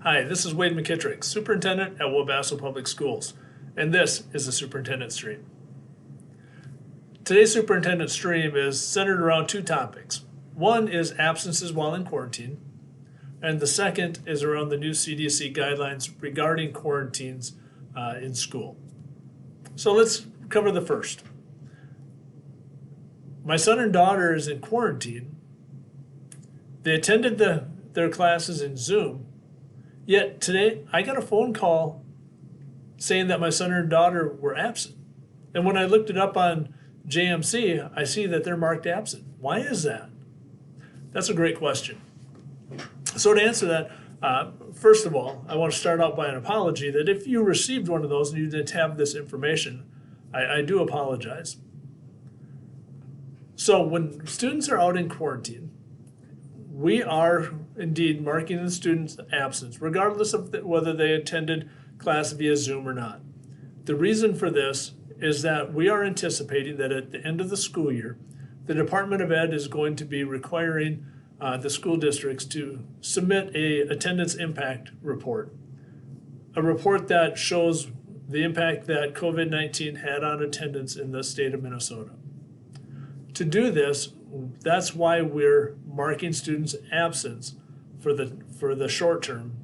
Hi, this is Wade McKittrick, Superintendent at Wabasco Public Schools, and this is the Superintendent Stream. Today's Superintendent Stream is centered around two topics. One is absences while in quarantine, and the second is around the new CDC guidelines regarding quarantines in school. So let's cover the first. My son and daughter is in quarantine. They attended their classes in Zoom. Yet today, I got a phone call saying that my son or daughter were absent. And when I looked it up on JMC, I see that they're marked absent. Why is that? That's a great question. So to answer that, first of all, I want to start out by an apology that if you received one of those and you didn't have this information, I do apologize. So when students are out in quarantine, we are indeed marking the students' absence, regardless of whether they attended class via Zoom or not. The reason for this is that we are anticipating that at the end of the school year, the Department of Ed is going to be requiring the school districts to submit a attendance impact report, a report that shows the impact that COVID-19 had on attendance in the state of Minnesota. To do this, that's why we're marking students' absence for the short term,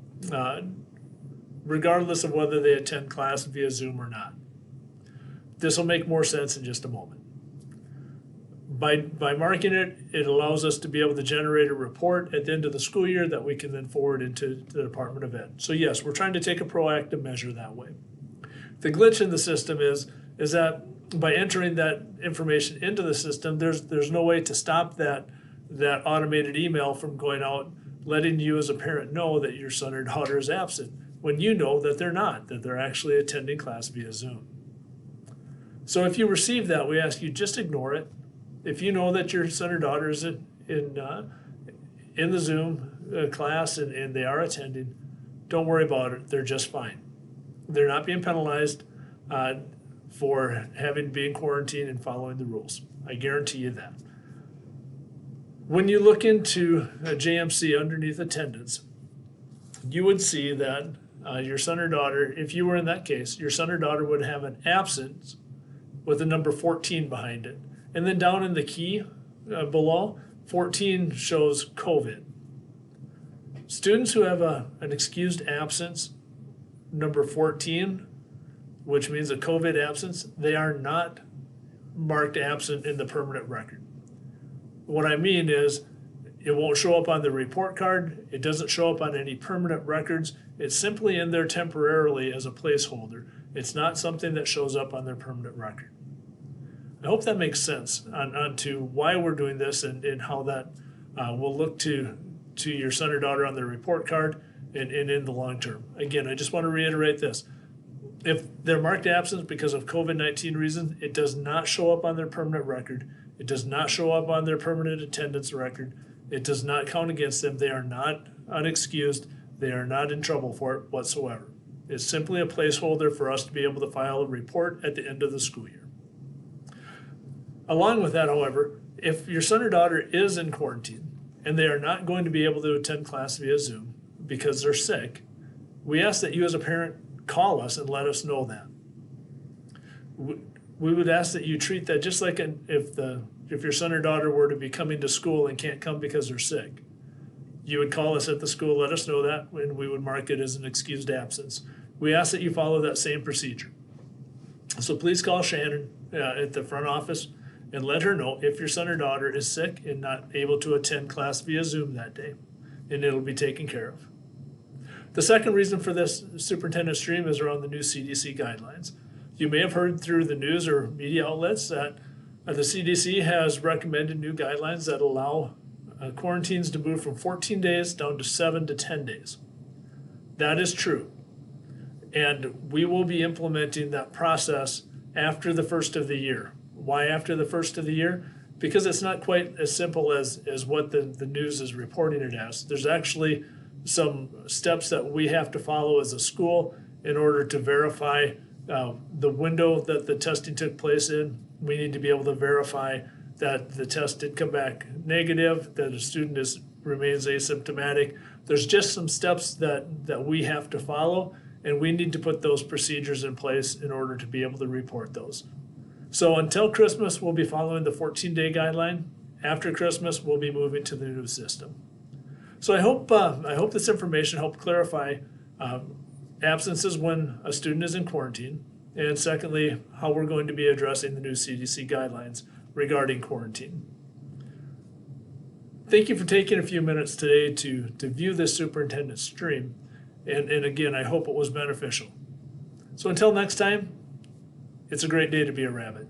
regardless of whether they attend class via Zoom or not. This will make more sense in just a moment. By marking it, it allows us to be able to generate a report at the end of the school year that we can then forward into the Department of Ed. So yes, we're trying to take a proactive measure that way. The glitch in the system is that by entering that information into the system, there's no way to stop that automated email from going out, letting you as a parent know that your son or daughter is absent, when you know that they're not, that they're actually attending class via Zoom. So if you receive that, we ask you just ignore it. If you know that your son or daughter is in the Zoom class and they are attending, don't worry about it. They're just fine. They're not being penalized for having to be in quarantine and following the rules. I guarantee you that. When you look into JMC underneath attendance, you would see that your son or daughter, if you were in that case, your son or daughter would have an absence with the number 14 behind it. And then down in the key below, 14 shows COVID. Students who have an excused absence, number 14, which means a COVID absence, they are not marked absent in the permanent record. What I mean is it won't show up on the report card. It doesn't show up on any permanent records. It's simply in there temporarily as a placeholder. It's not something that shows up on their permanent record. I hope that makes sense on to why we're doing this and how that will look to your son or daughter on their report card and in the long term. Again, I just want to reiterate this. If they're marked absent because of COVID-19 reasons, it does not show up on their permanent record. It does not show up on their permanent attendance record. It does not count against them. They are not unexcused. They are not in trouble for it whatsoever. It's simply a placeholder for us to be able to file a report at the end of the school year. Along with that, however, if your son or daughter is in quarantine and they are not going to be able to attend class via Zoom because they're sick, we ask that you as a parent call us and let us know that. We would ask that you treat that just like if your son or daughter were to be coming to school and can't come because they're sick. You would call us at the school, let us know that, and we would mark it as an excused absence. We ask that you follow that same procedure. So please call Shannon at the front office and let her know if your son or daughter is sick and not able to attend class via Zoom that day, and it'll be taken care of. The second reason for this superintendent stream is around the new CDC guidelines. You may have heard through the news or media outlets that the CDC has recommended new guidelines that allow quarantines to move from 14 days down to 7 to 10 days. That is true. And we will be implementing that process after the first of the year. Why after the first of the year? Because it's not quite as simple as what the news is reporting it as. There's actually some steps that we have to follow as a school in order to verify the window that the testing took place in. We need to be able to verify that the test did come back negative, that a student is remains asymptomatic. There's just some steps that we have to follow, and we need to put those procedures in place in order to be able to report those. So until Christmas, we'll be following the 14-day guideline. After Christmas, we'll be moving to the new system. So I hope this information helped clarify absences when a student is in quarantine, and secondly, how we're going to be addressing the new CDC guidelines regarding quarantine. Thank you for taking a few minutes today to view this superintendent stream. And again, I hope it was beneficial. So until next time, it's a great day to be a rabbit.